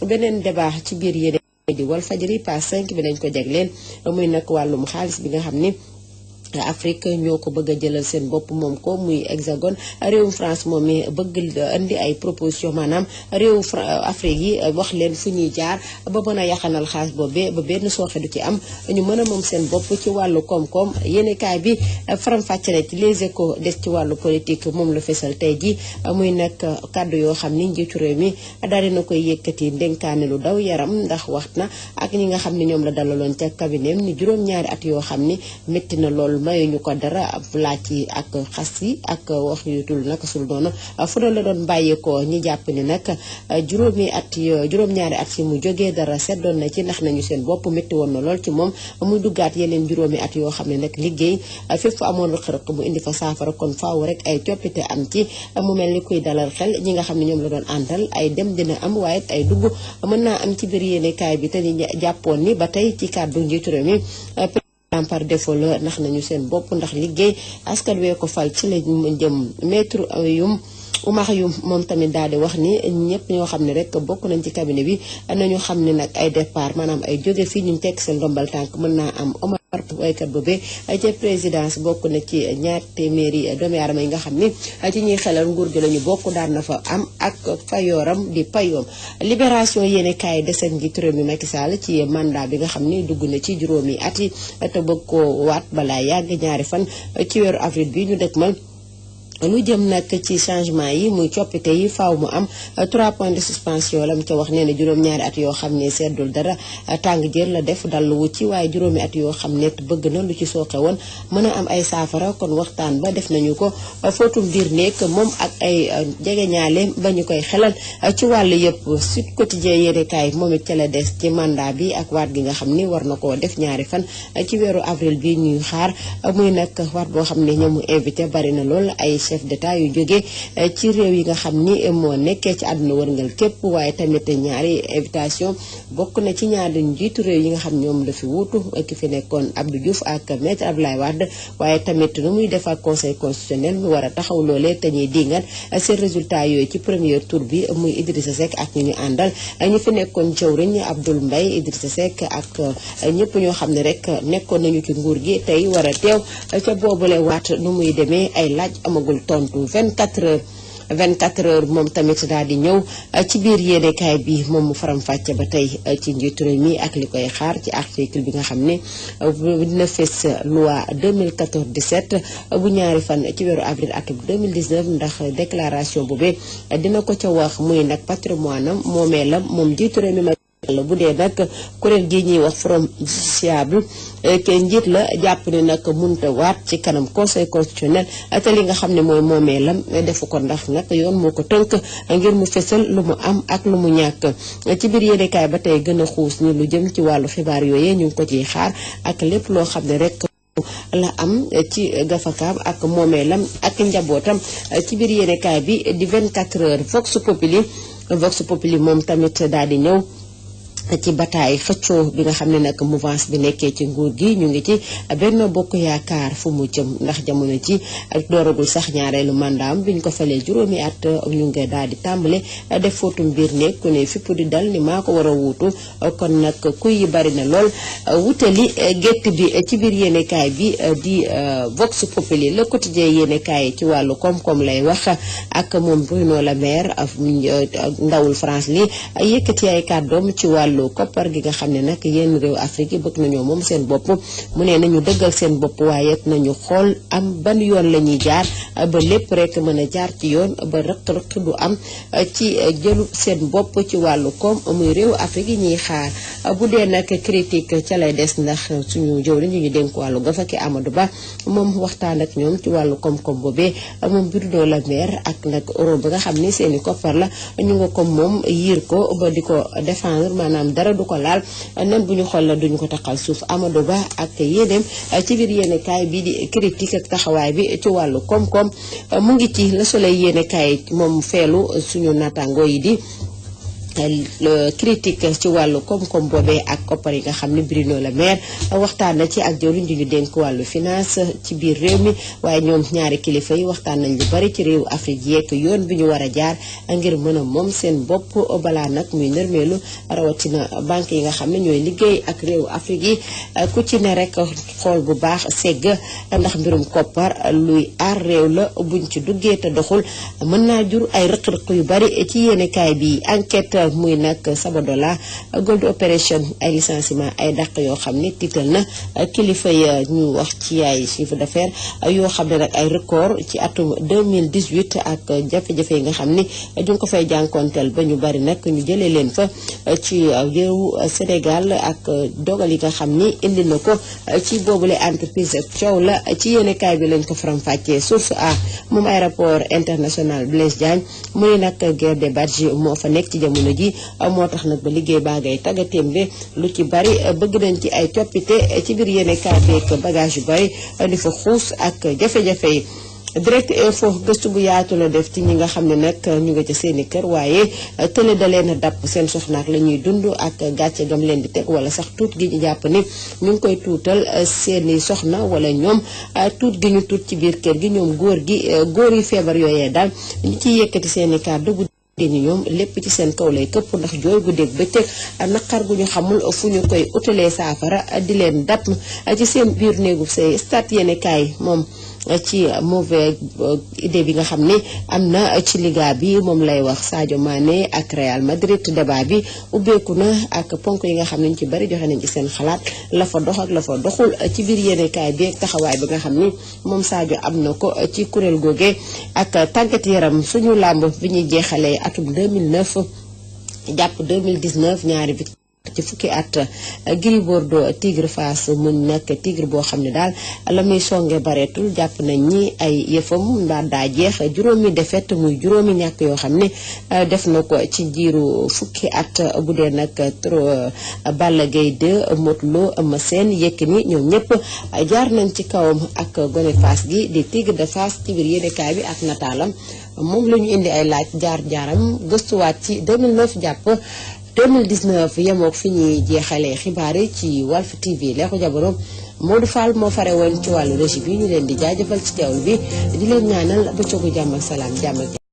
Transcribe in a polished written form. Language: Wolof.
beneen débat ci biir yéene di Walfadjri page 5 bi dañ ko jagleel muy nag wàllum xaalis bi nga xam ni Afrique ñoo ko bëgg a jëlal seen bopp moom ko muy Hexagone réewum France moom mi bëgg indi ay proposition maanaam réewu Afrique yi wax leen fu ñuy jaar ba mën a yaxanal xaalis boobee ba benn sooxe du ci am ñu mën a moom seen bopp ci wàllu koom-koom yéenekaay bi faram-fàcce na ci Les Échos des ci wàllu politique moom la fesal tey ji muy nag kàddu yoo xam ni njiitu réew mi daal dina koy yëkkati ndénkaane lu daw yaram ndax wax na ak ñi nga xam ne ñoom la dalaloon ca cabinet ni juróom-ñaari at yoo xam ni métti na lool mayuñu ko dara laaj yi ak xas yi ak wax yu tul naka sul doona fu la doon bàyyeekoo ñi jàpp ni nag juróom-ñaari at yi mu jógee dara seddoon na ci ndax nañu seen bopp métti woon na lool ci moom muy duggaat yeneen juróomi at yoo xam ne nag liggéey fépp amoon rëq-rëq mu indi fa saafara kon faaw rek ay coppite am ci mu mel ni kuy dalal xel ñi nga xam ne ñoom la doon àndal ay dem dina am waaye ay dugg mën naa am ci biir yéenekaay bi te ñu jàppoon ni ba tey ci kàddu njiitu réew mi par défaut la ndax nañu seen bopp ndax liggéey askan wee ko fal ci la jëm maître Oumar Youm moom tamit daal di wax ni ñëpp ñoo xam ne rek bokk nañ ci cabinet bi nañu xam ne nag ay départ maanaam ay jóge fii ñu tekk seen ndombal tànk mën naa am Omar waykat boobee ca présidence bokk na ci ñaar téeméeri doomi aadama yi nga xam ni ci ñuy xelal nguur gi la ñu bokk daan na fa am ak fayooram di payoom libération yéene kaay deseen njiitu réew mi Macky Sall ci mandat bi nga xam ni dugg na ci juróomi at yi te bëgg koo waat balaa yàgg ñaari fan ci weeru avril bi ñu dëkkmal lu jëm nag ci changement yi muy coppite yi faaw mu am 3 points de suspension lam ca wax nee na juróom-ñaari at yoo xam ne seddul dara tàng jër la def dallu wu ci waaye juróomi at yoo xam ne bëgg na lu ci sooxe woon mën a am ay saafara kon waxtaan ba def nañu ko footum biir nekk moom ak ay jegeñaale ba ñu koy xelal ci wàllu yëpp Sud Quotidien yéenekaay moom it ca la des ci mandat bi ak waat gi nga xam ni war na koo def ñaari fan ci weeru avril bi ñuy xaar muy nag waat boo xam ne ñoomu invité bari na lool ay chef d'état yu jóge ci réew yi nga xam ni moo nekkee ci àdduna wërngal képp waaye tamit ñaari invitation bokk na ci ñaari njiitu réew yi nga xam ñoom la fi wuutu ki fi nekkoon Abdou Diouf ak maître Abdoulaye Wade waaye tamit nu muy def ak conseil constitutionnel mu war a taxaw loolee te ñuy dingat seen résultat yooyu ci premier tour bi muy Idrissa Seck ak ñu àndal ñu fi nekkoon jawriñ Abdoul Mbaye Idrissa Seck ak ñëpp ñoo xam ne rek nekkoon nañu ci nguur gi tey war a teew ca boobule waat nu muy demee ay laaj amagul tontu 24 heures moom tamit daal di ñëw ci biir yéenekaay bi moom mu faram-fàcce ba tey ci njiitu réew mi ak li koy xaar ci article bi nga xam ne dina fes loi 2014-17 bu ñaari fan ci weeru avril atum 2019 ndax déclaration boobee dina ko ca wax muy nag patrimoine am moomeelam moom njiitu réew mi bu dee nag kuréel gi ñuy wax forum justiciable ke njiit la jàpp ne nag munta waat ci kanam conseil constitutionnel te li nga xam ne mooy moomeelam defu ko ndax nag yoon moo ko tënk ngir mu fesal lu mu am ak lu mu ñàkk ci biir yéenekaay ba tey gën a xuus ni lu jëm ci wàllu xibaar yooyee ñu ngi ko ciy xaar ak lépp loo xam ne rek la am ci gafakaam ak moomeelam ak njabootam ci biir yéenekaay bi di 24 heures Vox Populi moom tamit daal di ñëw ci bataay xëccoo bi nga xam ne nag mouvance bi nekkee ci nguur gi ñu ngi ci Benno Bokk Yaakaar fu mu jëm ndax jamono ci dooragul sax ñaareelu mandaam biñ ko falee juróomi at ñu ngi daal di tàmbale def footum biir nekk ku ne fipp di dal ni maa ko war a wuutu kon nag kuy yi bari na lool wutali gétt bi ci biir yéenekaay bi di Vox Populi Le Quotidien yéenekaay ci wàllu koom-koom lay wax ak moom Bruno Le Maire ndawul France li yëkkati ay kàddoom ci wàllu koppar gi nga xam ne nag yenn réew Afrique yi bëgg nañoo moom seen bopp mu ne nañu dëggal seen bopp waaye nañu xool am ban yoon la ñuy jaar ba lépp rek mën a jaar ci yoon ba rëq-rëq du am ci jëlu seen bopp ci wàllu koom muy réew Afrique yi ñuy xaar bu dee nag critique ca lay des ndax suñu jëwriñ ñu dénk wàllu gafaki Amadou Ba moom waxtaan ak ñoom ci wàllu koom-koom boobee moom Bruno Le Maire ak nag euro ba nga xam ni seeni koppar la ñu nga ko moom yiir ko ba di ko défendre maanaam dara du ko laal nan bu ñu xool la duñu ko taxal suuf Amadou Ba ak yéeneem ci biir yéenekaay bi di critique ak taxawaay bi ci wàllu koom-koom mu ngi ci Le Soleil yéenekaay moom feelu suñu naataango yi di critique ci wàllu koom-koom boobee ak koppar yi nga xam ne Bruno Le Maire waxtaan na ci ak jawriñ ji ñu dénk wàllu finance ci biir réew mi waaye ñoom ñaari kilifa yi waxtaan nañ lu bari ci réew Afrique yeeg yoon bi ñu war a jaar ngir mën a moom seen bopp balaa nag muy nërmeelu rawatina banque yi nga xam ne ñooy liggéey ak réew Afrique yi ku ci ne rek xool bu baax segg ndax mbirum koppar luy aar réew la buñ ci duggee te doxul mën naa jur ay rëq-rëq yu bari ci yéenekaay bi enquête muy nag Sabadola gold operation ay licenciement ay dàq yoo xam ne tiital na kilifa ya ñu wax ci ay chiffre d'affaires yoo xam ne nag ay record ci atum 2018 ak jafe-jafe yi nga xam ni ñu ngi ko fay jànkoonteel ba ñu bari nag ñu jëlee leen fa ci réew Sénégal ak dogal yi nga xam ni indi na ko ci boobule entreprise coow la ci yéenekaay bi lañ ko faram-fàccee source a moom aéroport international Blaise Diagne muy nag guerre des badges moo fa nekk ci jamono ji moo tax nag ba liggéey baa ngay taggatémbe lu ci bari bëgg nañ ci ay coppite ci biir yéenekaay bi ak bagage yu bari di fa xuus ak jafe-jafe yi direct info gëstu bu yaatu la def ci ñi nga xam ne nag ñu nga ca seeni kër waaye tële da leen a dàpp seen soxnaak la ñuy dund ak gàcce gam leen di teg wala sax tuut gi ñu jàpp ni ñu ngi koy tuutal seeni soxna wala ñoom tuut gi ñu tuut ci biir kër gi ñoom góor yi feebar yooyee daal ñu ciy yëkkati seeni kàddu ñi ñoom lépp ci seen kaw lay këpp ndax jooy guddeeg bëccëg naqar gu ñu xamul fu ñu koy utalee saafara di leen dàpp ci seen biir néegu say stade yéenekaay moom ci mauvais idée bi nga xam ne am na ci Liga bi moom lay wax Sadio Mané ak Real Madrid débat bi ubbeeku na ak ponk yi nga xam ne ñu ci bari joxe nañ ci seen xalaat la fa dox ak la fa doxul ci biir yéenekaay bi ak taxawaay bi nga xam ni moom Sadio am na ko ci kuréel googe ak tàggat yaram suñu làmb bi ñuy jeexalee atum 2009 jàpp 2019 ñaari bi ci fukki at Gris Bordeaux Tigre Fass mu nekk tigre boo xam ne daal la muy songe bareetul jàpp nañ ñi ay yëfam ndax daa jeex juróomi défaite muy juróomi ñàkk yoo xam ne def na ko ci jiiru fukki at bu dee nag trop Balla Gaye 2 Modou Lo Eumeu Sène Yékini ñoom ñëpp jaar nañ ci kawam ak gone Fass gi di Tigre de Fass ci biir yéenekaay bi ak nataalam moom la ñu indi ay laaj jaar-jaaram gëstuwaat ci 2009 jàpp 2019 yemook fi ñuy jeexalee xibaar yi ci Walf TV Leexu Jabaroom Modou Fall moo fare woon ci wàllu régie bi ñu leen di jaajëfal ci teewlu bi di leen ñaanal bëccëgu jàmm ak salaam jàmm ak